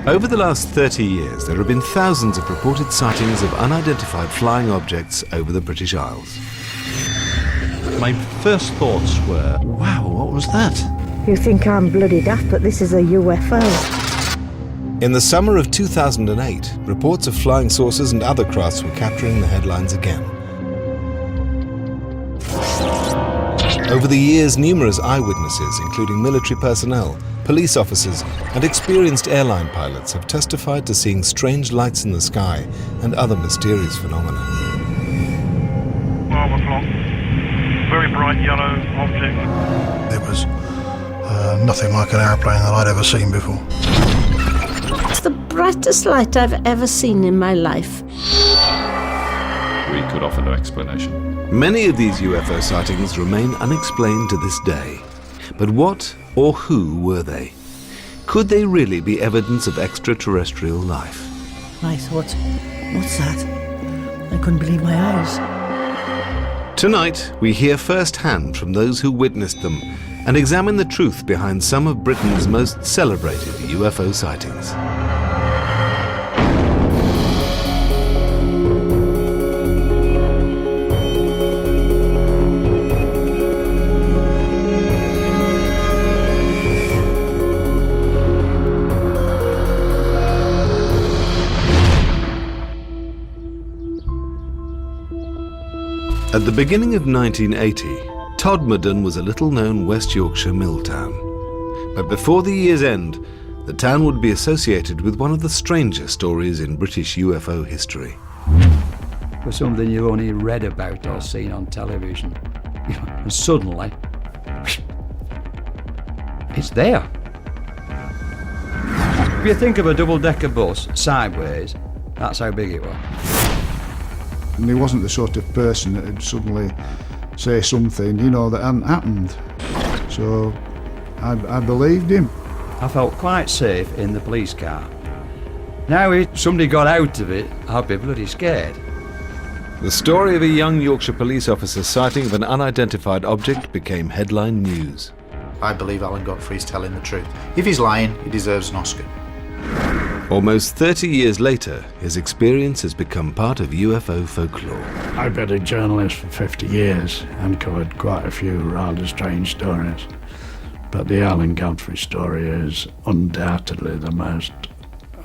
Over the last 30 years, there have been thousands of reported sightings of unidentified flying objects over the British Isles. My first thoughts were, wow, what was that? You think I'm bloody daft, but this is a UFO. In the summer of 2008, reports of flying saucers and other crafts were capturing the headlines again. Over the years, numerous eyewitnesses, including military personnel, police officers, and experienced airline pilots have testified to seeing strange lights in the sky and other mysterious phenomena. 12 o'clock, very bright yellow object. It was nothing like an airplane that I'd ever seen before. It's the brightest light I've ever seen in my life. We could offer no explanation. Many of these UFO sightings remain unexplained to this day. But what or who were they? Could they really be evidence of extraterrestrial life? I thought, what's that? I couldn't believe my eyes. Tonight, we hear firsthand from those who witnessed them and examine the truth behind some of Britain's most celebrated UFO sightings. At the beginning of 1980, Todmorden was a little-known West Yorkshire mill town. But before the year's end, the town would be associated with one of the stranger stories in British UFO history. For something you only read about or seen on television. And suddenly, it's there. If you think of a double-decker bus sideways, that's how big it was. And he wasn't the sort of person that would suddenly say something, that hadn't happened. So I believed him. I felt quite safe in the police car. Now if somebody got out of it, I'd be bloody scared. The story of a young Yorkshire police officer's sighting of an unidentified object became headline news. I believe Alan Godfrey's telling the truth. If he's lying, he deserves an Oscar. Almost 30 years later, his experience has become part of UFO folklore. I've been a journalist for 50 years and covered quite a few rather strange stories. But the Alan Godfrey story is undoubtedly the most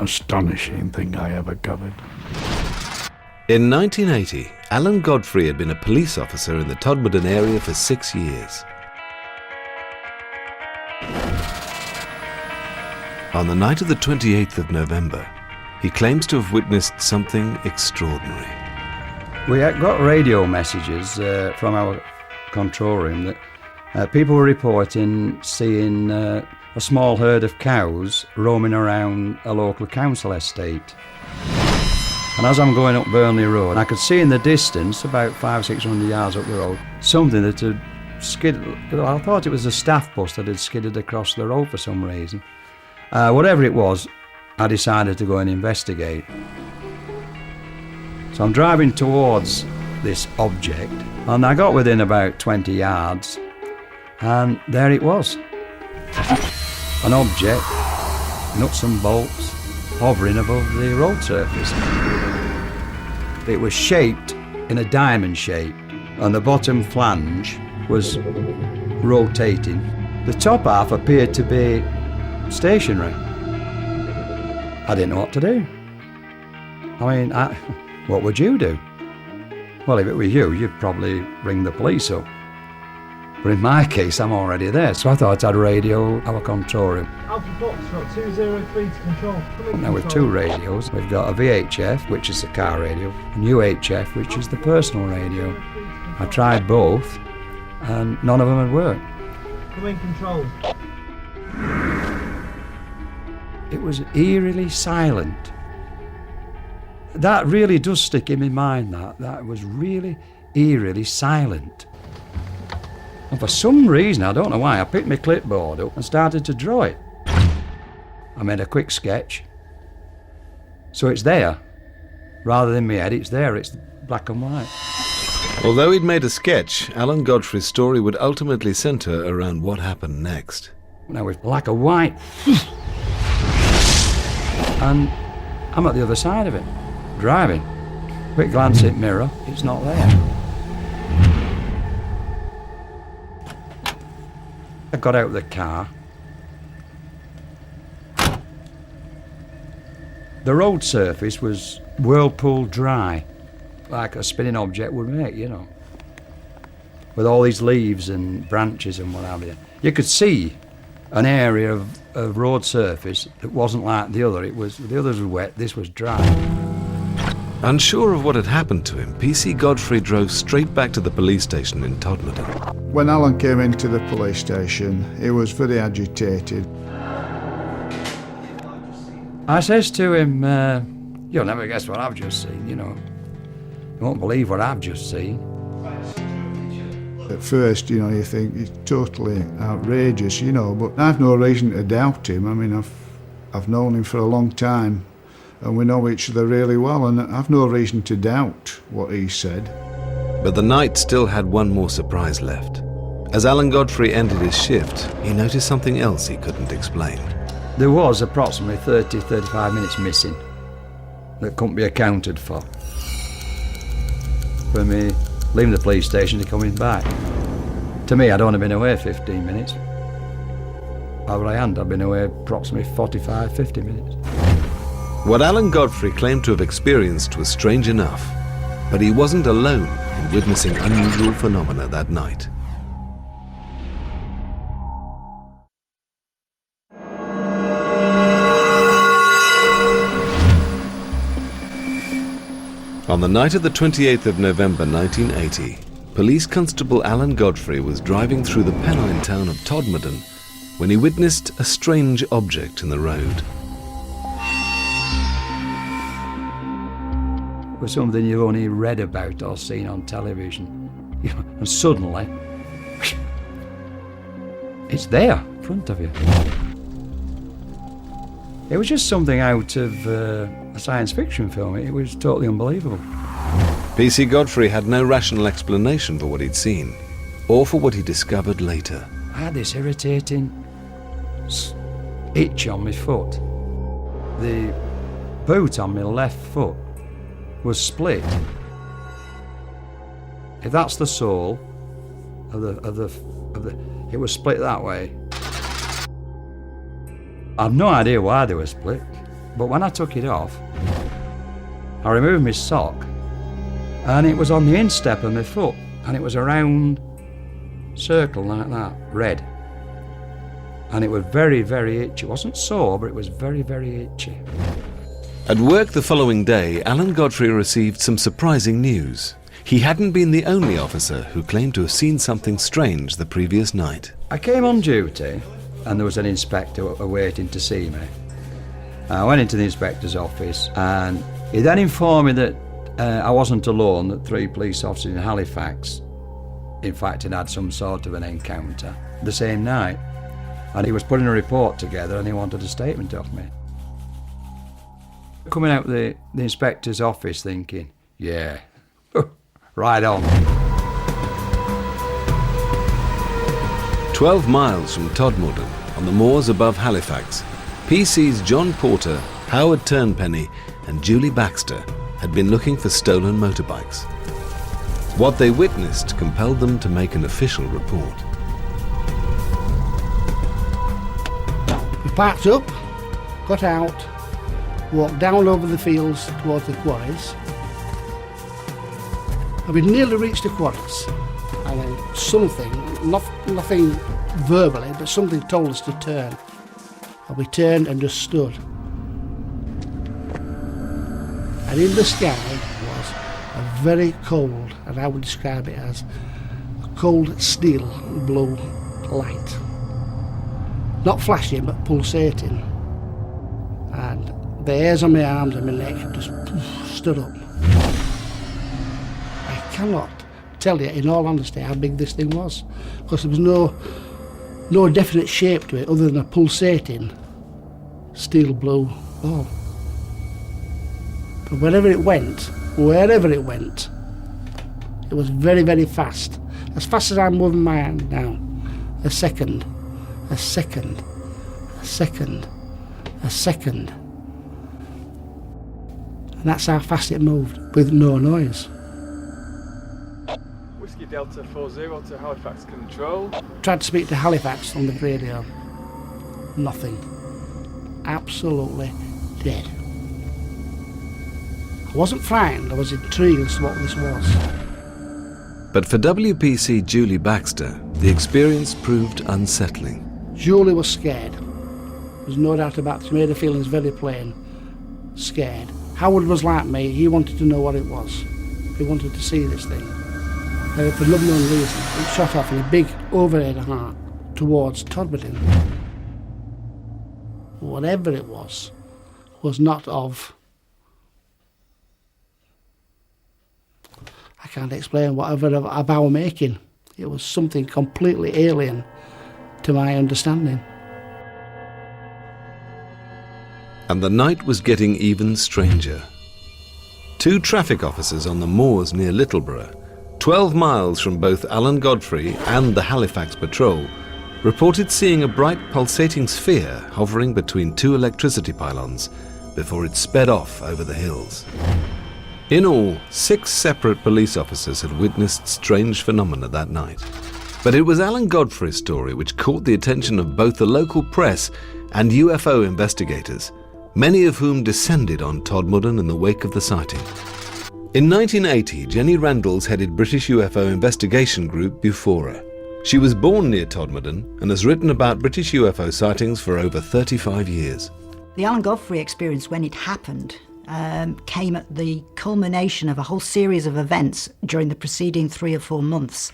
astonishing thing I ever covered. In 1980, Alan Godfrey had been a police officer in the Todmorden area for 6 years. On the night of the 28th of November, he claims to have witnessed something extraordinary. We got radio messages from our control room that people were reporting seeing a small herd of cows roaming around a local council estate. And as I'm going up Burnley Road, I could see in the distance, about 500-600 yards up the road, something that had skidded. I thought it was a staff bus that had skidded across the road for some reason. Whatever it was, I decided to go and investigate. So I'm driving towards this object, and I got within about 20 yards, and there it was. An object, nuts and bolts, hovering above the road surface. It was shaped in a diamond shape, and the bottom flange was rotating. The top half appeared to be stationary. I didn't know what to do. I mean, what would you do? Well, if it were you, you'd probably ring the police up. But in my case, I'm already there, so I thought I'd radio our control room. Alpha Foxtrot 203 to control. Now with two radios, we've got a VHF, which is the car radio, and UHF, which is the personal radio. I tried both, and none of them had worked. Come in, control. It was eerily silent. That really does stick in my mind, that was really eerily silent. And for some reason, I don't know why, I picked my clipboard up and started to draw it. I made a quick sketch. So it's there. Rather than my head, it's there, it's black and white. Although he'd made a sketch, Alan Godfrey's story would ultimately centre around what happened next. Now with black and white. and I'm at the other side of it, driving. Quick glance at mirror, it's not there. I got out of the car. The road surface was whirlpool dry, like a spinning object would make, you know, with all these leaves and branches and what have you. You could see an area of road surface that wasn't like the other. The others were wet, this was dry. Unsure of what had happened to him, PC Godfrey drove straight back to the police station in Todmorden. When Alan came into the police station, he was very agitated. I says to him, you'll never guess what I've just seen, you know. You won't believe what I've just seen. At first, you know, you think he's totally outrageous, you know, but I've no reason to doubt him. I mean, I've known him for a long time and we know each other really well, and I've no reason to doubt what he said. But the night still had one more surprise left. As Alan Godfrey ended his shift, he noticed something else he couldn't explain. There was approximately 30-35 minutes missing that couldn't be accounted for. For me leaving the police station to coming back. To me, I'd only been away 15 minutes. Over I had, I'd been away approximately 45-50 minutes. What Alan Godfrey claimed to have experienced was strange enough, but he wasn't alone in witnessing unusual phenomena that night. On the night of the 28th of November 1980, Police Constable Alan Godfrey was driving through the Pennine town of Todmorden when he witnessed a strange object in the road. It was something you only read about or seen on television. And suddenly, it's there in front of you. It was just something out of a science fiction film. It was totally unbelievable. PC Godfrey had no rational explanation for what he'd seen, or for what he discovered later. I had this irritating itch on my foot. The boot on my left foot was split. If that's the sole of the, it was split that way. I've no idea why they were split, but when I took it off, I removed my sock, and it was on the instep of my foot, and it was a round circle like that, red. And it was very, very itchy. It wasn't sore, but it was very, very itchy. At work the following day, Alan Godfrey received some surprising news. He hadn't been the only officer who claimed to have seen something strange the previous night. I came on duty, and there was an inspector waiting to see me. I went into the inspector's office, and he then informed me that I wasn't alone, that 3 police officers in Halifax, in fact, had some sort of an encounter the same night. And he was putting a report together, and he wanted a statement off me. Coming out the inspector's office thinking, yeah, right on. 12 miles from Todmorden, on the moors above Halifax, PC's John Porter, Howard Turnpenny and Julie Baxter had been looking for stolen motorbikes. What they witnessed compelled them to make an official report. We parked up, got out, walked down over the fields towards the quarries, and we'd nearly reached the quarries. And then something, nothing verbally, but something told us to turn. And we turned and just stood. And in the sky was a very cold, and I would describe it as a cold steel blue light. Not flashing, but pulsating. And the hairs on my arms and my neck just stood up. I cannot tell you, in all honesty, how big this thing was, because there was no definite shape to it other than a pulsating steel blue ball. But wherever it went, it was very, very fast. As fast as I'm moving my hand now. A second, a second, a second, a second, And that's how fast it moved, with no noise. Whiskey Delta 40 to Halifax Control. Tried to speak to Halifax on the radio. Nothing. Absolutely dead. I wasn't frightened, I was intrigued as to what this was. But for WPC Julie Baxter, the experience proved unsettling. Julie was scared. There's no doubt about it. She made her feelings very plain. Scared. Howard was like me. He wanted to know what it was. He wanted to see this thing. And for no known reason, it shot off in a big overhead heart towards Todmorden. Whatever it was not of... I can't explain whatever of our making. It was something completely alien to my understanding. And the night was getting even stranger. 2 traffic officers on the moors near Littleborough, 12 miles from both Alan Godfrey and the Halifax patrol, reported seeing a bright pulsating sphere hovering between 2 electricity pylons before it sped off over the hills. In all, 6 separate police officers had witnessed strange phenomena that night. But it was Alan Godfrey's story which caught the attention of both the local press and UFO investigators, many of whom descended on Todmorden in the wake of the sighting. In 1980, Jenny Randalls headed British UFO investigation group Oferte. She was born near Todmorden and has written about British UFO sightings for over 35 years. The Alan Godfrey experience, when it happened, came at the culmination of a whole series of events during the preceding 3 or 4 months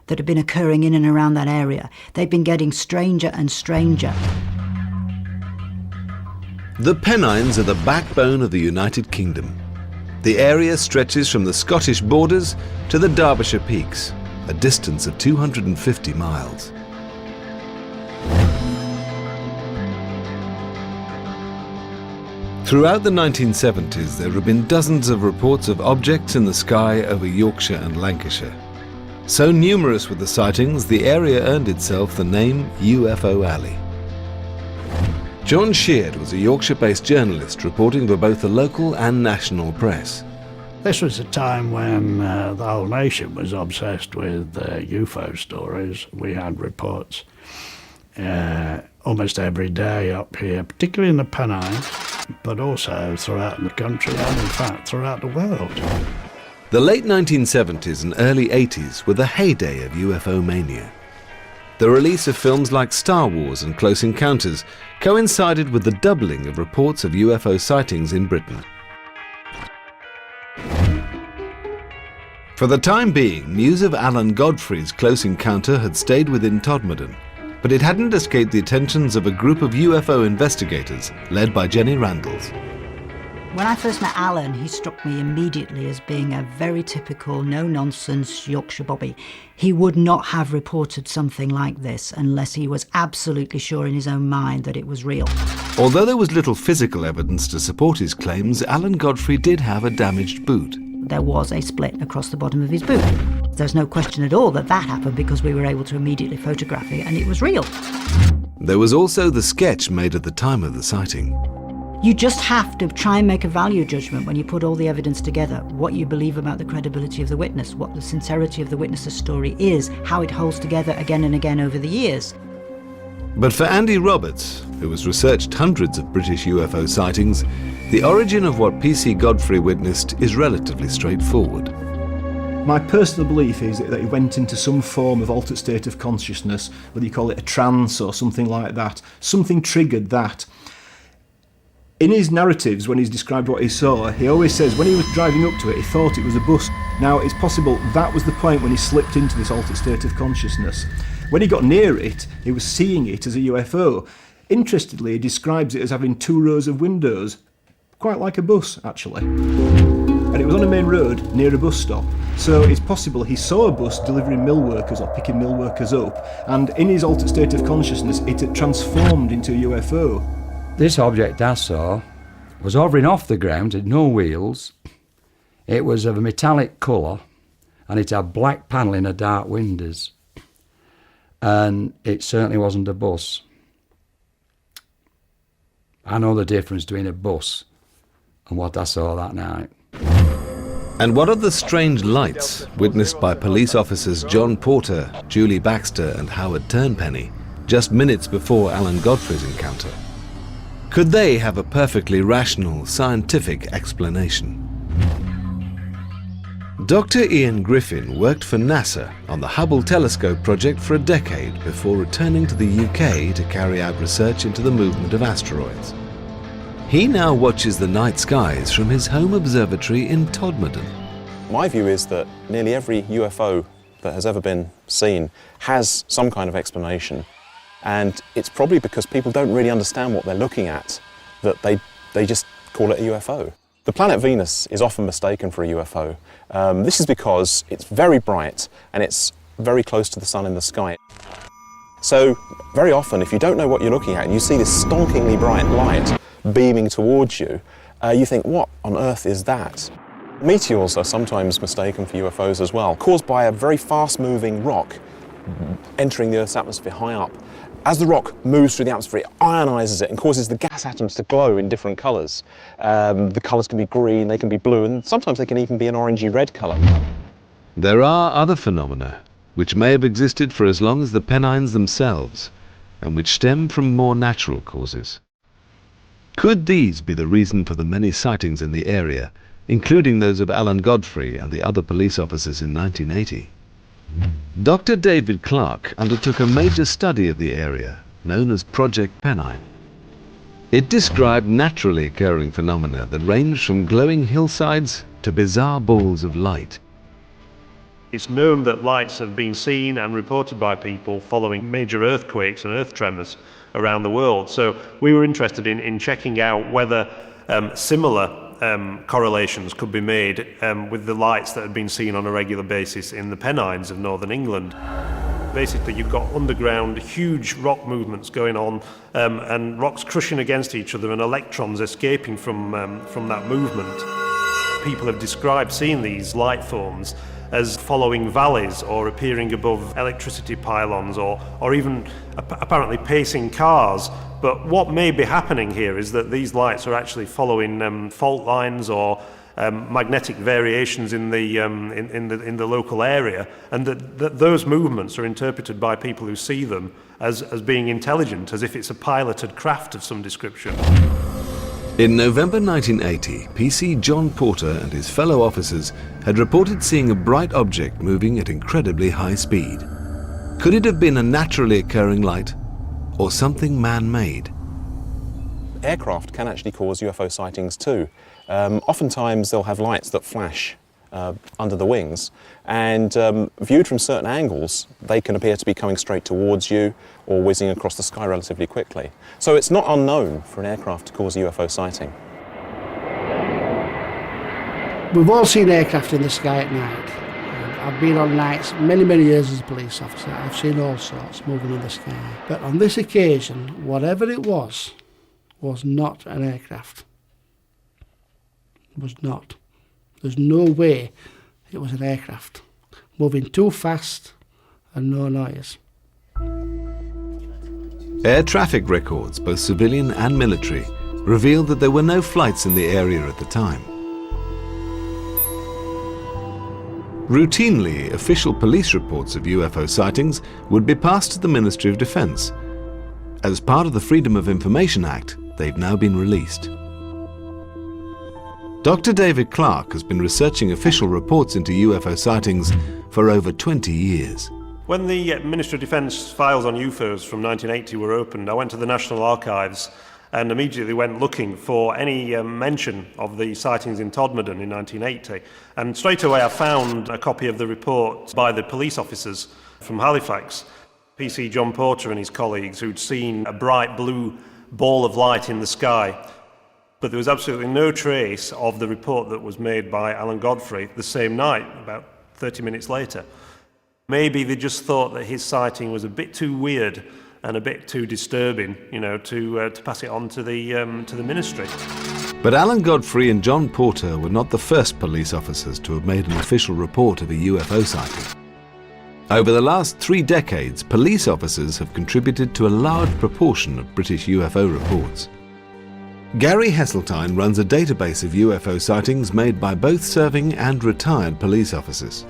that had been occurring in and around that area. They've been getting stranger and stranger. The Pennines are the backbone of the United Kingdom. The area stretches from the Scottish borders to the Derbyshire Peaks, a distance of 250 miles. Throughout the 1970s, there have been dozens of reports of objects in the sky over Yorkshire and Lancashire. So numerous were the sightings, the area earned itself the name UFO Alley. John Sheard was a Yorkshire-based journalist reporting for both the local and national press. This was a time when the whole nation was obsessed with UFO stories. We had reports almost every day up here, particularly in the Pennines, but also throughout the country and in fact throughout the world. The late 1970s and early 80s were the heyday of UFO mania. The release of films like Star Wars and Close Encounters coincided with the doubling of reports of UFO sightings in Britain. For the time being, news of Alan Godfrey's close encounter had stayed within Todmorden, but it hadn't escaped the attentions of a group of UFO investigators led by Jenny Randalls. When I first met Alan, he struck me immediately as being a very typical, no-nonsense Yorkshire bobby. He would not have reported something like this unless he was absolutely sure in his own mind that it was real. Although there was little physical evidence to support his claims, Alan Godfrey did have a damaged boot. There was a split across the bottom of his boot. There's no question at all that that happened because we were able to immediately photograph it and it was real. There was also the sketch made at the time of the sighting. You just have to try and make a value judgment when you put all the evidence together, what you believe about the credibility of the witness, what the sincerity of the witness's story is, how it holds together again and again over the years. But for Andy Roberts, who has researched hundreds of British UFO sightings, the origin of what PC Godfrey witnessed is relatively straightforward. My personal belief is that he went into some form of altered state of consciousness, whether you call it a trance or something like that. Something triggered that. In his narratives, when he's described what he saw, he always says when he was driving up to it, he thought it was a bus. Now, it's possible that was the point when he slipped into this altered state of consciousness. When he got near it, he was seeing it as a UFO. Interestingly, he describes it as having 2 rows of windows, quite like a bus, actually. And it was on a main road near a bus stop. So it's possible he saw a bus delivering mill workers or picking mill workers up, and in his altered state of consciousness, it had transformed into a UFO. This object I saw was hovering off the ground, had no wheels. It was of a metallic colour and it had black panelling and dark windows. And it certainly wasn't a bus. I know the difference between a bus and what I saw that night. And what of the strange lights witnessed by police officers John Porter, Julie Baxter and Howard Turnpenny just minutes before Alan Godfrey's encounter? Could they have a perfectly rational, scientific explanation? Dr. Ian Griffin worked for NASA on the Hubble telescope project for a decade before returning to the UK to carry out research into the movement of asteroids. He now watches the night skies from his home observatory in Todmorden. My view is that nearly every UFO that has ever been seen has some kind of explanation. And it's probably because people don't really understand what they're looking at that they just call it a UFO. The planet Venus is often mistaken for a UFO. This is because it's very bright and it's very close to the sun in the sky. So very often, if you don't know what you're looking at and you see this stonkingly bright light beaming towards you, you think, what on earth is that? Meteors are sometimes mistaken for UFOs as well, caused by a very fast-moving rock entering the Earth's atmosphere high up. As the rock moves through the atmosphere, it ionizes it and causes the gas atoms to glow in different colours. The colours can be green, they can be blue, and sometimes they can even be an orangey red colour. There are other phenomena which may have existed for as long as the Pennines themselves, and which stem from more natural causes. Could these be the reason for the many sightings in the area, including those of Alan Godfrey and the other police officers in 1980? Dr. David Clark undertook a major study of the area, known as Project Pennine. It described naturally occurring phenomena that ranged from glowing hillsides to bizarre balls of light. It's known that lights have been seen and reported by people following major earthquakes and earth tremors around the world. So we were interested in checking out whether similar correlations could be made with the lights that had been seen on a regular basis in the Pennines of northern England. Basically, you've got underground huge rock movements going on and rocks crushing against each other and electrons escaping from that movement. People have described seeing these light forms as following valleys or appearing above electricity pylons or even apparently pacing cars. But what may be happening here is that these lights are actually following fault lines or magnetic variations in the local area, and that those movements are interpreted by people who see them as being intelligent, as if it's a piloted craft of some description. In November 1980, PC John Porter and his fellow officers had reported seeing a bright object moving at incredibly high speed. Could it have been a naturally occurring light or something man-made? Aircraft can actually cause UFO sightings too. Oftentimes they'll have lights that flash under the wings, and viewed from certain angles they can appear to be coming straight towards you or whizzing across the sky relatively quickly. So it's not unknown for an aircraft to cause a UFO sighting. We've all seen aircraft in the sky at night. I've been on nights many years as a police officer. I've seen all sorts moving in the sky. But on this occasion, whatever it was not an aircraft. It was not. There's no way it was an aircraft. Moving too fast and no noise. Air traffic records, both civilian and military, revealed that there were no flights in the area at the time. Routinely, official police reports of UFO sightings would be passed to the Ministry of Defence. As part of the Freedom of Information Act, they've now been released. Dr. David Clark has been researching official reports into UFO sightings for over 20 years. When the Ministry of Defence files on UFOs from 1980 were opened, I went to the National Archives and immediately went looking for any mention of the sightings in Todmorden in 1980. And straight away I found a copy of the report by the police officers from Halifax, PC John Porter and his colleagues, who'd seen a bright blue ball of light in the sky. But there was absolutely no trace of the report that was made by Alan Godfrey the same night, about 30 minutes later. Maybe they just thought that his sighting was a bit too weird and a bit too disturbing, to pass it on to the ministry. But Alan Godfrey and John Porter were not the first police officers to have made an official report of a UFO sighting. Over the last 3 decades, police officers have contributed to a large proportion of British UFO reports. Gary Heseltine runs a database of UFO sightings made by both serving and retired police officers.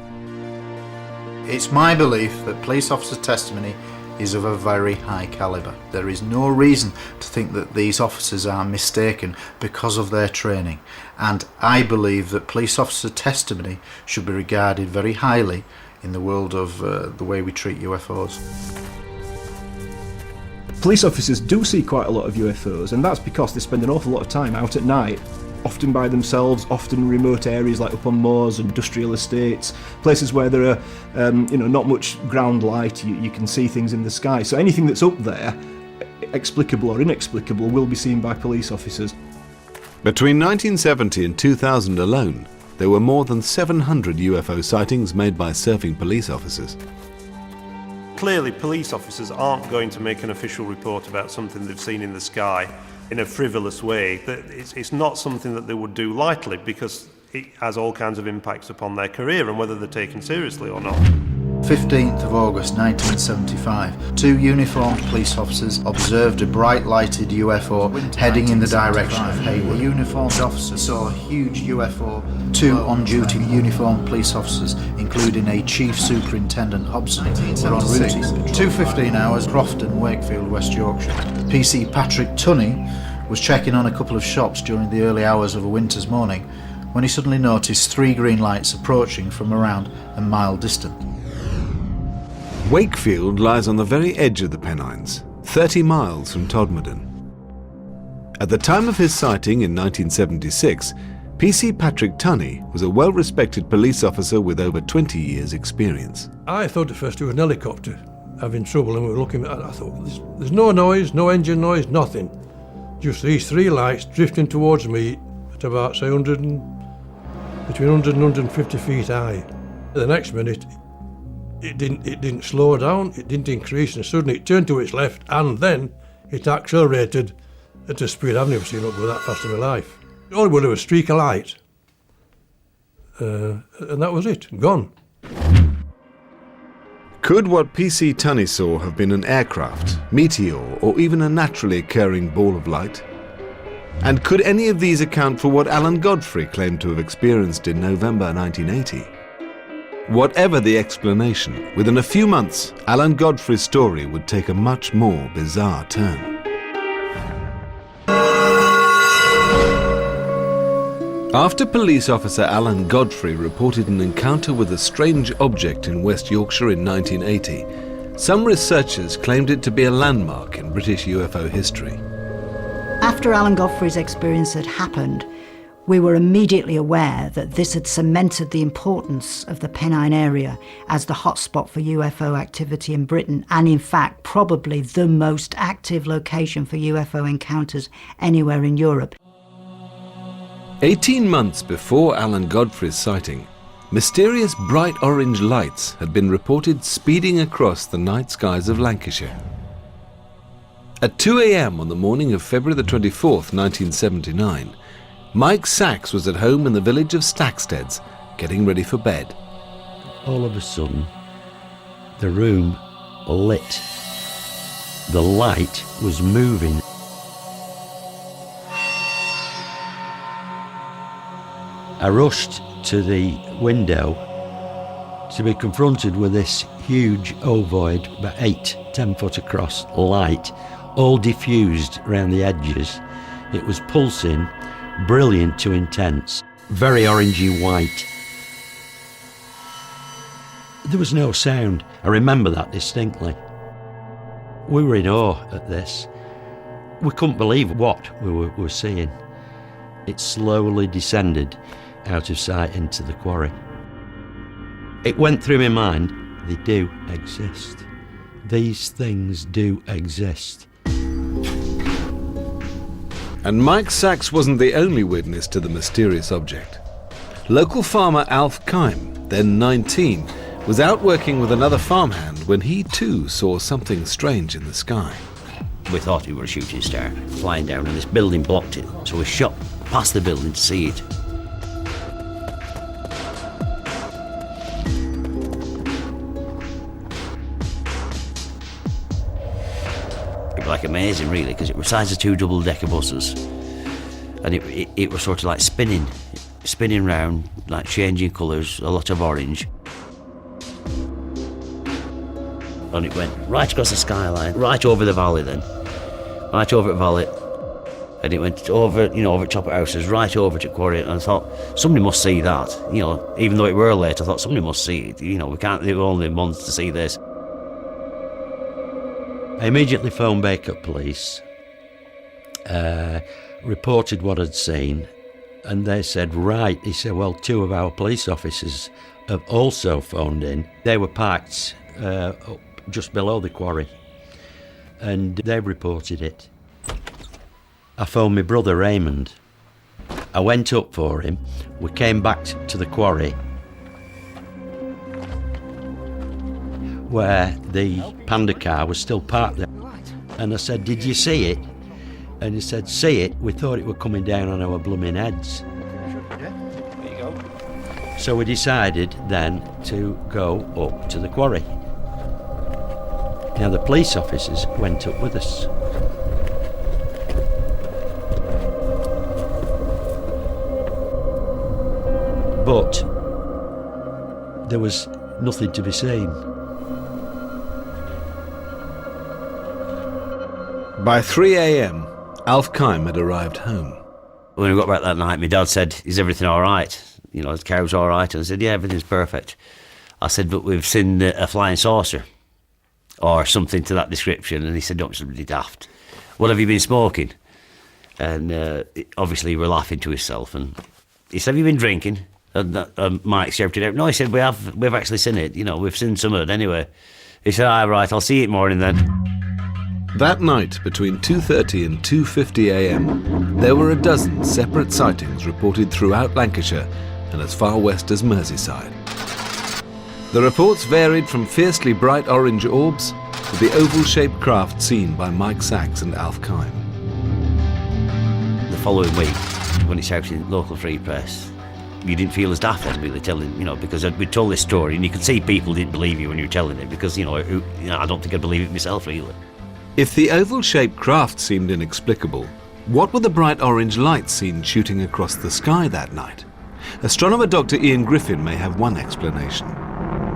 It's my belief that police officer testimony is of a very high calibre. There is no reason to think that these officers are mistaken because of their training, and I believe that police officer testimony should be regarded very highly in the world of the way we treat UFOs. Police officers do see quite a lot of UFOs, and that's because they spend an awful lot of time out at night, often by themselves, often in remote areas like up on moors, industrial estates, places where there are not much ground light. You can see things in the sky. So anything that's up there, explicable or inexplicable, will be seen by police officers. Between 1970 and 2000 alone, there were more than 700 UFO sightings made by serving police officers. Clearly, police officers aren't going to make an official report about something they've seen in the sky in a frivolous way. It's not something that they would do lightly, because it has all kinds of impacts upon their career and whether they're taken seriously or not. 15th of August 1975, 2 uniformed police officers observed a bright lighted UFO heading in the direction of Hayward. A uniformed officer saw a huge UFO. 2 on-duty uniformed police officers, including a Chief Superintendent Hobson, were en route. 2:15 hours, Crofton, Wakefield, West Yorkshire. PC Patrick Tunney was checking on a couple of shops during the early hours of a winter's morning when he suddenly noticed 3 green lights approaching from around a mile distant. Wakefield lies on the very edge of the Pennines, 30 miles from Todmorden. At the time of his sighting in 1976, PC Patrick Tunney was a well-respected police officer with over 20 years' experience. I thought at first it was an helicopter having trouble, and we were looking at it. I thought, there's no noise, no engine noise, nothing. Just these 3 lights drifting towards me at about, say, between 100 and 150 feet high. The next minute, it didn't slow down, it didn't increase, and suddenly it turned to its left, and then it accelerated at a speed I've never seen it go that fast in my life. All it was a streak of light, and that was it, gone. Could what PC Tunney saw have been an aircraft, meteor, or even a naturally occurring ball of light? And could any of these account for what Alan Godfrey claimed to have experienced in November 1980? Whatever the explanation, within a few months, Alan Godfrey's story would take a much more bizarre turn. After police officer Alan Godfrey reported an encounter with a strange object in West Yorkshire in 1980, some researchers claimed it to be a landmark in British UFO history. After Alan Godfrey's experience had happened, we were immediately aware that this had cemented the importance of the Pennine area as the hotspot for UFO activity in Britain, and in fact probably the most active location for UFO encounters anywhere in Europe. 18 months before Alan Godfrey's sighting, mysterious bright orange lights had been reported speeding across the night skies of Lancashire. At 2 a.m. on the morning of February the 24th, 1979, Mike Sachs was at home in the village of Stacksteads, getting ready for bed. All of a sudden, the room lit. The light was moving. I rushed to the window to be confronted with this huge ovoid, about 8-10 foot across, light, all diffused around the edges. It was pulsing, brilliant to intense, very orangey white. There was no sound. I remember that distinctly. We were in awe at this. We couldn't believe what we were seeing. It slowly descended out of sight into the quarry. It went through my mind, they do exist. These things do exist. And Mike Sachs wasn't the only witness to the mysterious object. Local farmer Alf Keim, then 19, was out working with another farmhand when he too saw something strange in the sky. We thought we were a shooting star flying down, and this building blocked it, so we shot past the building to see it. It was like amazing, really, because it was the size of 2 double-decker buses. and it was sort of like spinning round, like changing colours, a lot of orange. And it went right across the skyline, right over the valley then. Right over the valley. And it went over, over top of houses, right over to quarry. And I thought, somebody must see that. Even though it were late, I thought somebody must see it. We can't be the only ones to see this. I immediately phoned Baker Police, reported what I'd seen, and they said, right. He said, well, 2 of our police officers have also phoned in. They were parked just below the quarry, and they reported it. I phoned my brother Raymond. I went up for him. We came back to the quarry where the Panda car was still parked there. And I said, did you see it? And he said, see it? We thought it were coming down on our blooming heads. Yeah, there you go. So we decided then to go up to the quarry. Now the police officers went up with us. But there was nothing to be seen. By 3 a.m, Alf Kime had arrived home. When we got back that night, my dad said, is everything all right? The cow's all right? And I said, yeah, everything's perfect. I said, but we've seen a flying saucer or something to that description. And he said, don't be somebody daft. What have you been smoking? And obviously, we're laughing to himself. And he said, have you been drinking? And Mike shouted out, no, he said, we've actually seen it. We've seen some of it anyway. He said, all right, I'll see you in the morning then. That night, between 2:30 and 2:50 a.m, there were a dozen separate sightings reported throughout Lancashire and as far west as Merseyside. The reports varied from fiercely bright orange orbs to the oval-shaped craft seen by Mike Sachs and Alf Kime. The following week, when it's out in local free press, you didn't feel as daft as really telling, because we told this story and you could see people didn't believe you when you were telling it because, I don't think I'd believe it myself really. If the oval-shaped craft seemed inexplicable, what were the bright orange lights seen shooting across the sky that night? Astronomer Dr. Ian Griffin may have one explanation.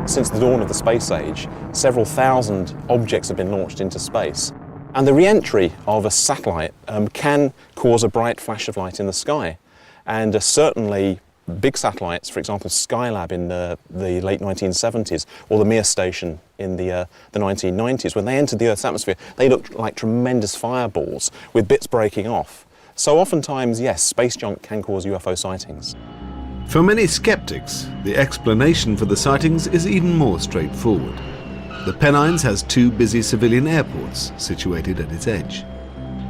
Since the dawn of the space age, several thousand objects have been launched into space. And the re-entry of a satellite can cause a bright flash of light in the sky. And certainly big satellites, for example Skylab in the late 1970s or the Mir station in the 1990s, when they entered the Earth's atmosphere, they looked like tremendous fireballs with bits breaking off. So oftentimes, yes, space junk can cause UFO sightings. For many skeptics, the explanation for the sightings is even more straightforward. The Pennines has 2 busy civilian airports situated at its edge.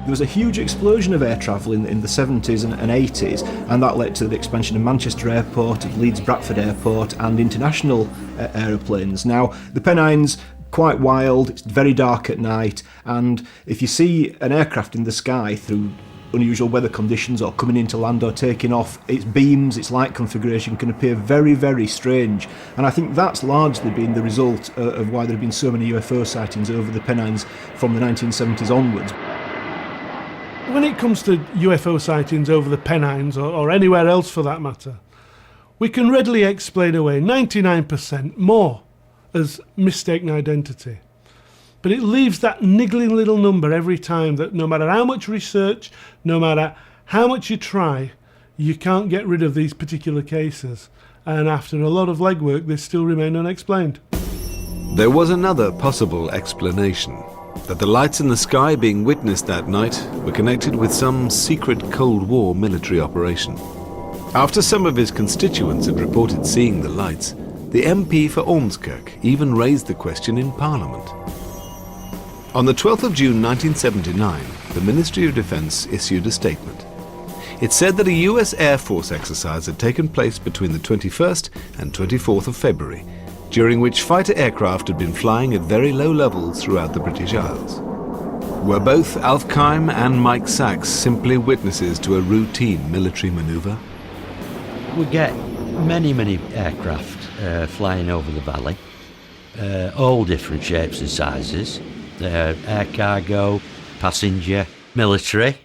There was a huge explosion of air travel in the 70s and 80s, and that led to the expansion of Manchester Airport, of Leeds Bradford Airport, and international aeroplanes. Now, the Pennines, quite wild, it's very dark at night, and if you see an aircraft in the sky through unusual weather conditions or coming into land or taking off, its beams, its light configuration can appear very, very strange. And I think that's largely been the result of why there have been so many UFO sightings over the Pennines from the 1970s onwards. When it comes to UFO sightings over the Pennines, or anywhere else for that matter, we can readily explain away 99% more as mistaken identity. But it leaves that niggling little number every time that no matter how much research, no matter how much you try, you can't get rid of these particular cases. And after a lot of legwork, they still remain unexplained. There was another possible explanation, that the lights in the sky being witnessed that night were connected with some secret Cold War military operation. After some of his constituents had reported seeing the lights, the MP for Ormskirk even raised the question in Parliament. On the 12th of June 1979, the Ministry of Defence issued a statement. It said that a US Air Force exercise had taken place between the 21st and 24th of February, during which fighter aircraft had been flying at very low levels throughout the British Isles. Were both Alf Kime and Mike Sachs simply witnesses to a routine military manoeuvre? We get many aircraft flying over the valley, all different shapes and sizes. Air cargo, passenger, military.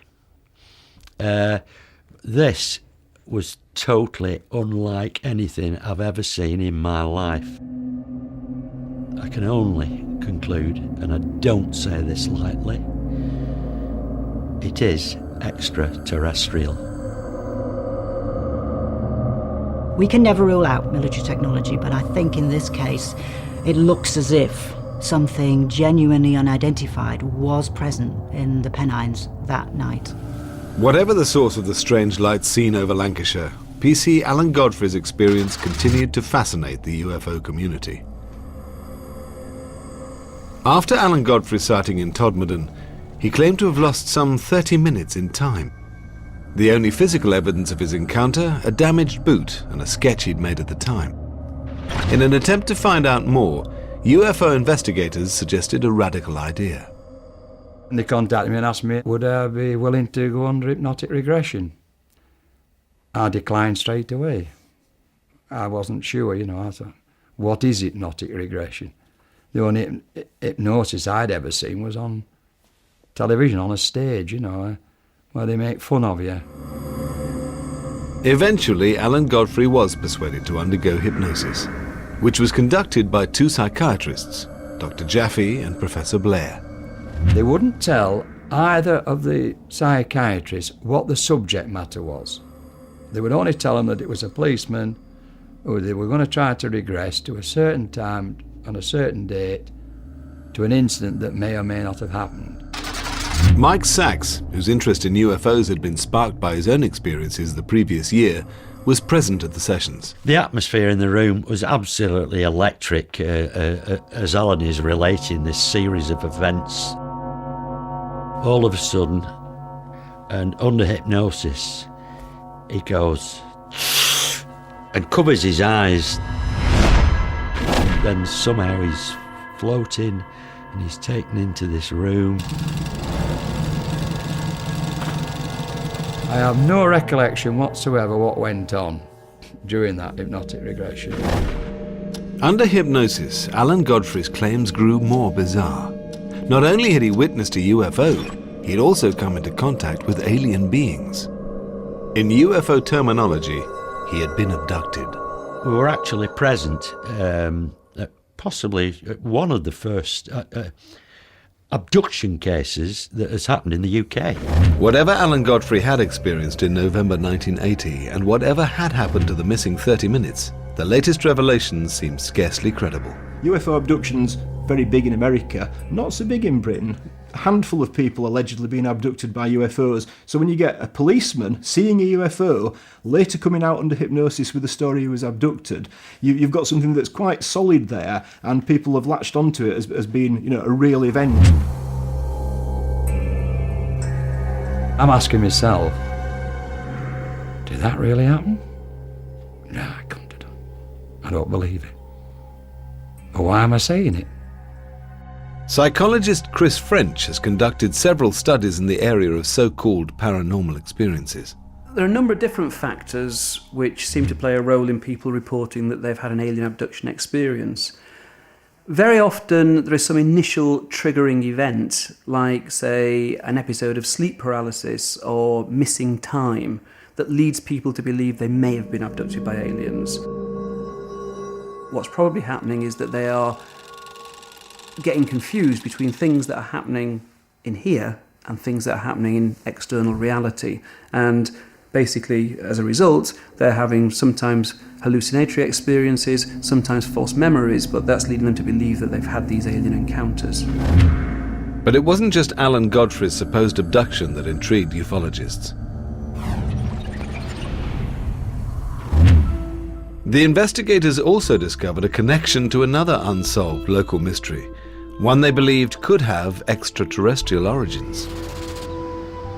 This was totally unlike anything I've ever seen in my life. I can only conclude, and I don't say this lightly, it is extraterrestrial. We can never rule out military technology, but I think in this case it looks as if something genuinely unidentified was present in the Pennines that night. Whatever the source of the strange lights seen over Lancashire, PC Alan Godfrey's experience continued to fascinate the UFO community. After Alan Godfrey's sighting in Todmorden, he claimed to have lost some 30 minutes in time. The only physical evidence of his encounter, a damaged boot and a sketch he'd made at the time. In an attempt to find out more, UFO investigators suggested a radical idea. And they contacted me and asked me, would I be willing to go under hypnotic regression? I declined straight away. I wasn't sure, I thought, what is hypnotic regression? The only hypnosis I'd ever seen was on television, on a stage, where they make fun of you. Eventually, Alan Godfrey was persuaded to undergo hypnosis, which was conducted by two psychiatrists, Dr. Jaffe and Professor Blair. They wouldn't tell either of the psychiatrists what the subject matter was. They would only tell them that it was a policeman who they were going to try to regress to a certain time on a certain date to an incident that may or may not have happened. Mike Sachs, whose interest in UFOs had been sparked by his own experiences the previous year, was present at the sessions. The atmosphere in the room was absolutely electric as Alan is relating this series of events. All of a sudden, and under hypnosis, he goes and covers his eyes. Then somehow he's floating and he's taken into this room. I have no recollection whatsoever what went on during that hypnotic regression. Under hypnosis, Alan Godfrey's claims grew more bizarre. Not only had he witnessed a UFO, he'd also come into contact with alien beings. In UFO terminology, he had been abducted. We were actually present at possibly one of the first abduction cases that has happened in the UK. Whatever Alan Godfrey had experienced in November 1980, and whatever had happened to the missing 30 minutes, the latest revelations seem scarcely credible. UFO abductions, very big in America, not so big in Britain. A handful of people allegedly being abducted by UFOs. So when you get a policeman seeing a UFO, later coming out under hypnosis with the story he was abducted, you've got something that's quite solid there, and people have latched onto it as being, a real event. I'm asking myself, did that really happen? No, I couldn't have done. I don't believe it. But why am I saying it? Psychologist Chris French has conducted several studies in the area of so-called paranormal experiences. There are a number of different factors which seem to play a role in people reporting that they've had an alien abduction experience. Very often there is some initial triggering event, like, say, an episode of sleep paralysis or missing time, that leads people to believe they may have been abducted by aliens. What's probably happening is that they are getting confused between things that are happening in here and things that are happening in external reality. And basically, as a result, they're having sometimes hallucinatory experiences, sometimes false memories, but that's leading them to believe that they've had these alien encounters. But it wasn't just Alan Godfrey's supposed abduction that intrigued ufologists. The investigators also discovered a connection to another unsolved local mystery, one they believed could have extraterrestrial origins.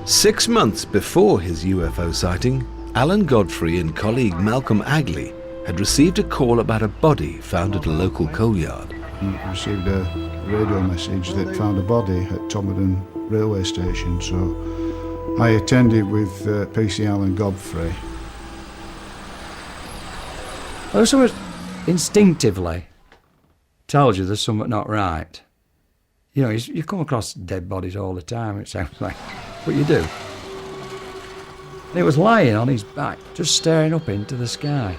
6 months before his UFO sighting, Alan Godfrey and colleague Malcolm Agley had received a call about a body found at a local coal yard. He received a radio message that found a body at Todmorden railway station, so I attended with PC Alan Godfrey. Also, instinctively tells you there's something not right. You come across dead bodies all the time, it sounds like, but you do. He was lying on his back, just staring up into the sky.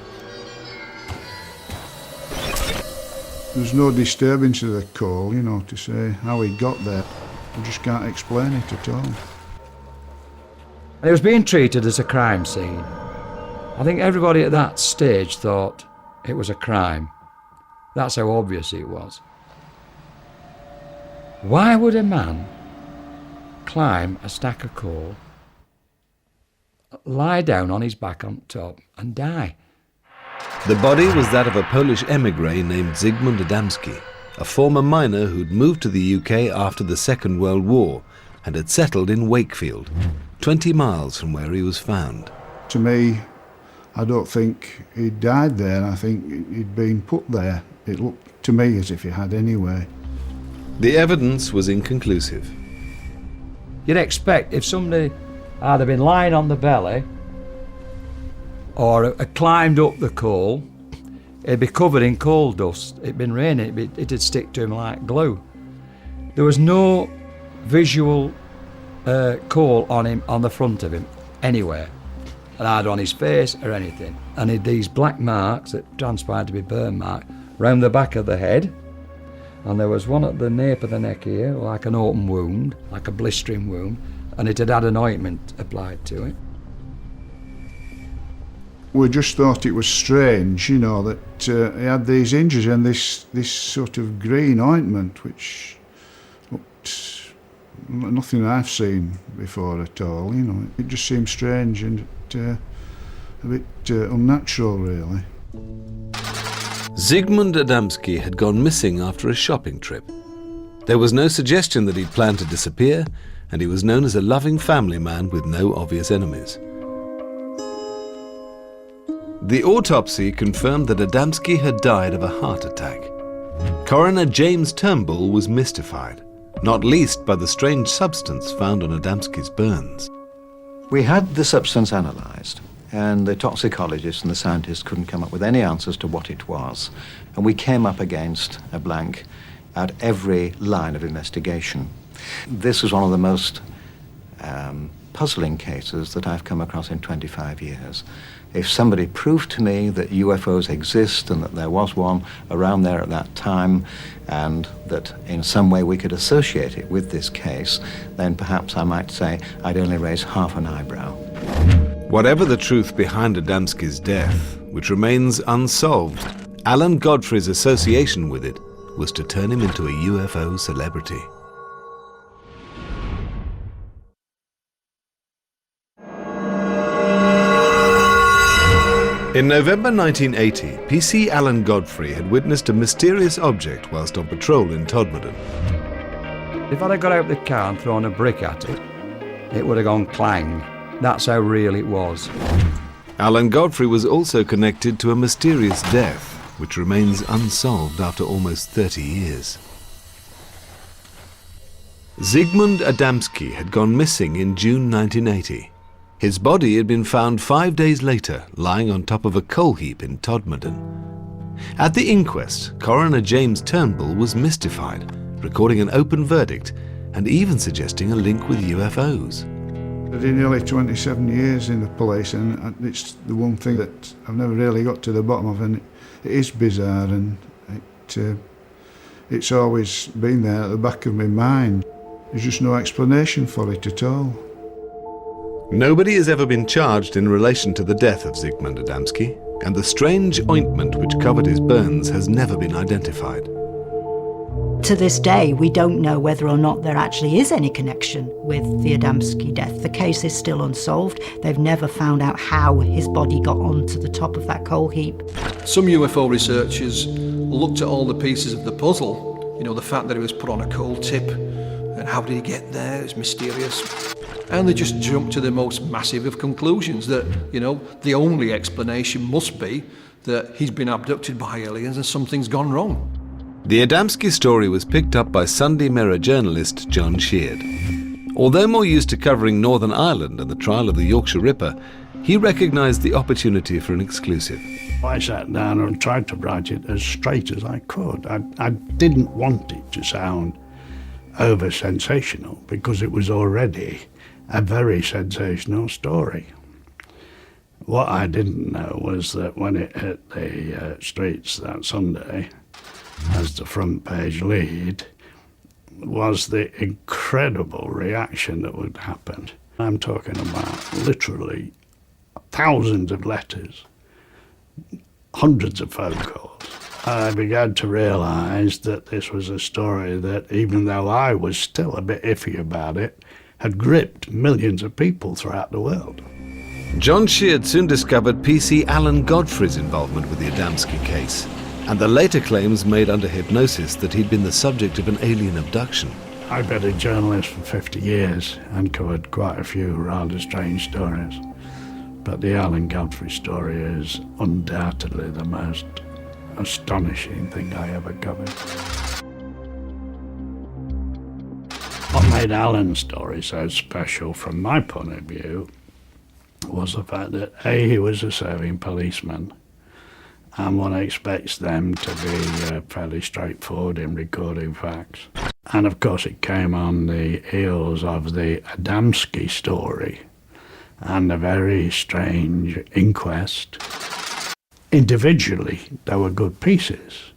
There's no disturbance of the call, you know, to say how he got there. I just can't explain it at all. And it was being treated as a crime scene. I think everybody at that stage thought it was a crime. That's how obvious it was. Why would a man climb a stack of coal, lie down on his back on top and die? The body was that of a Polish émigré named Zygmunt Adamski, a former miner who'd moved to the UK after the Second World War and had settled in Wakefield, 20 miles from where he was found. To me, I don't think he died there. I think he'd been put there. It looked to me as if he had anyway. The evidence was inconclusive. You'd expect if somebody had been lying on the belly or climbed up the coal, it'd be covered in coal dust. It'd been raining, it'd stick to him like glue. There was no visual coal on him, on the front of him, anywhere. Either on his face or anything. And he had these black marks that transpired to be burn marks round the back of the head. And there was one at the nape of the neck here, like an open wound, like a blistering wound, and it had had an ointment applied to it. We just thought it was strange, you know, that he had these injuries and this sort of green ointment, which looked nothing I've seen before at all, you know. It just seemed strange and a bit unnatural, really. Zygmunt Adamski had gone missing after a shopping trip. There was no suggestion that he'd planned to disappear, and he was known as a loving family man with no obvious enemies. The autopsy confirmed that Adamski had died of a heart attack. Coroner James Turnbull was mystified, not least by the strange substance found on Adamski's burns. We had the substance analysed, and the toxicologists and the scientists couldn't come up with any answers to what it was. And we came up against a blank at every line of investigation. This was one of the most puzzling cases that I've come across in 25 years. If somebody proved to me that UFOs exist and that there was one around there at that time, and that in some way we could associate it with this case, then perhaps I might say I'd only raise half an eyebrow. Whatever the truth behind Adamski's death, which remains unsolved, Alan Godfrey's association with it was to turn him into a UFO celebrity. In November 1980, PC Alan Godfrey had witnessed a mysterious object whilst on patrol in Todmorden. If I'd have got out the car and thrown a brick at it, it would have gone clang. That's how real it was. Alan Godfrey was also connected to a mysterious death, which remains unsolved after almost 30 years. Zygmunt Adamski had gone missing in June 1980. His body had been found 5 days later, lying on top of a coal heap in Todmorden. At the inquest, Coroner James Turnbull was mystified, recording an open verdict and even suggesting a link with UFOs. I did nearly 27 years in the police, and it's the one thing that I've never really got to the bottom of, and it is bizarre, and it's always been there at the back of my mind. There's just no explanation for it at all. Nobody has ever been charged in relation to the death of Zygmunt Adamski, and the strange ointment which covered his burns has never been identified. To this day, we don't know whether or not there actually is any connection with the Adamski death. The case is still unsolved. They've never found out how his body got onto the top of that coal heap. Some UFO researchers looked at all the pieces of the puzzle. You know, the fact that he was put on a coal tip, and how did he get there? It's mysterious. And they just jumped to the most massive of conclusions that, you know, the only explanation must be that he's been abducted by aliens and something's gone wrong. The Adamski story was picked up by Sunday Mirror journalist John Sheard. Although more used to covering Northern Ireland and the trial of the Yorkshire Ripper, he recognised the opportunity for an exclusive. I sat down and tried to write it as straight as I could. I didn't want it to sound over-sensational because it was already a very sensational story. What I didn't know was that when it hit the streets that Sunday, as the front page lead, was the incredible reaction that would happen. I'm talking about literally thousands of letters, hundreds of phone calls. I began to realise that this was a story that, even though I was still a bit iffy about it, had gripped millions of people throughout the world. John Sheard soon discovered PC Alan Godfrey's involvement with the Adamski case, and the later claims made under hypnosis that he'd been the subject of an alien abduction. I've been a journalist for 50 years and covered quite a few rather strange stories, but the Alan Godfrey story is undoubtedly the most astonishing thing I ever covered. What made Alan's story so special from my point of view was the fact that A, he was a serving policeman, and one expects them to be fairly straightforward in recording facts. And of course it came on the heels of the Adamski story and a very strange inquest. Individually, they were good pieces,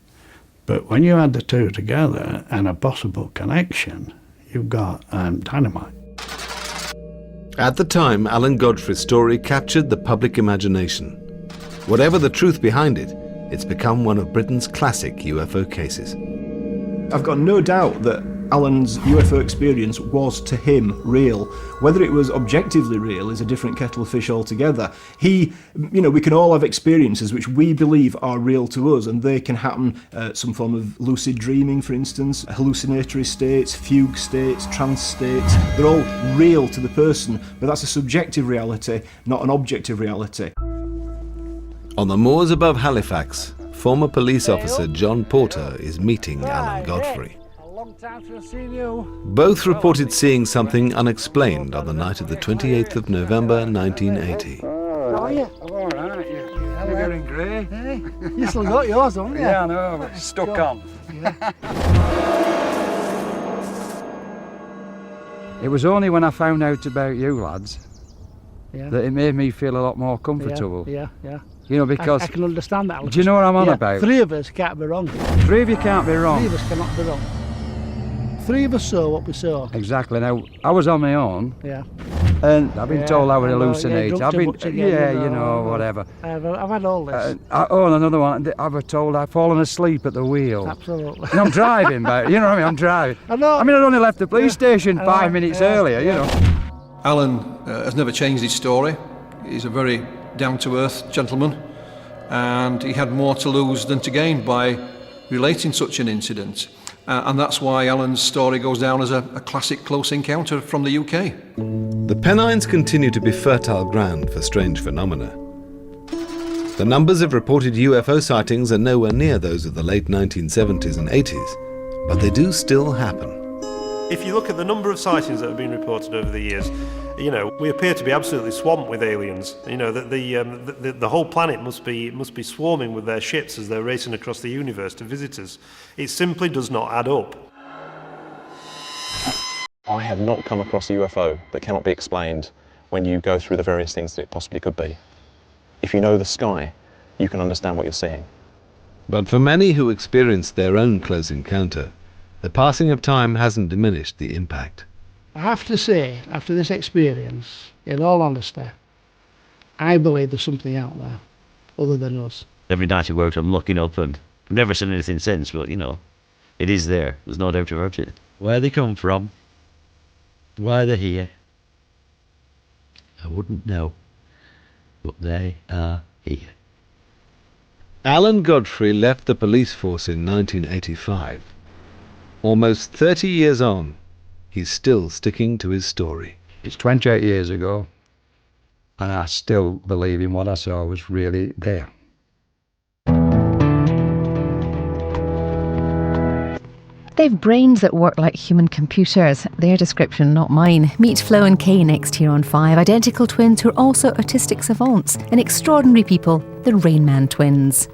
but when you add the two together and a possible connection, you've got dynamite. At the time, Alan Godfrey's story captured the public imagination. Whatever the truth behind it, it's become one of Britain's classic UFO cases. I've got no doubt that Alan's UFO experience was to him real. Whether it was objectively real is a different kettle of fish altogether. We can all have experiences which we believe are real to us, and they can happen some form of lucid dreaming, for instance, hallucinatory states, fugue states, trance states. They're all real to the person, but that's a subjective reality, not an objective reality. On the moors above Halifax, former police officer John Porter is meeting Alan Godfrey. Both reported seeing something unexplained on the night of the 28th of November 1980. How are you? I'm all right. You're getting grey. Hey, you still got yours, haven't you? Yeah, I know, but it's stuck on. Yeah. It was only when I found out about you lads Yeah. that it made me feel a lot more comfortable. Yeah. You know, because... I can understand that. Do you know what I'm on about? Three of us can't be wrong. Three of you can't be wrong. Three of us cannot be wrong. Three of us saw what we saw. Exactly. Now, I was on my own. Yeah. And I've been told I would hallucinate. I've been, whatever. I've had all this. And another one. I was told I've fallen asleep at the wheel. Absolutely. And I'm driving, but you know what I mean. I'm driving. I know. I mean, I'd only left the police station 5 minutes earlier. You know. Alan has never changed his story. He's a very down-to-earth gentleman, and he had more to lose than to gain by relating such an incident. And that's why Alan's story goes down as a classic close encounter from the UK. The Pennines continue to be fertile ground for strange phenomena. The numbers of reported UFO sightings are nowhere near those of the late 1970s and 80s, but they do still happen. If you look at the number of sightings that have been reported over the years, we appear to be absolutely swamped with aliens. The whole planet must be swarming with their ships as they're racing across the universe to visit us. It simply does not add up. I have not come across a UFO that cannot be explained when you go through the various things that it possibly could be. If you know the sky, you can understand what you're seeing. But for many who experienced their own close encounter, the passing of time hasn't diminished the impact. I have to say, after this experience, in all honesty, I believe there's something out there other than us. Every night I work, I'm looking up, and I've never seen anything since, but it is there. There's no doubt about it. Where they come from, why they're here, I wouldn't know, but they are here. Alan Godfrey left the police force in 1985. Almost 30 years on, he's still sticking to his story. It's 28 years ago, and I still believe in what I saw was really there. They've brains that work like human computers. Their description, not mine. Meet Flo and Kay next here on 5, identical twins who are also artistic savants and extraordinary people, the Rain Man twins.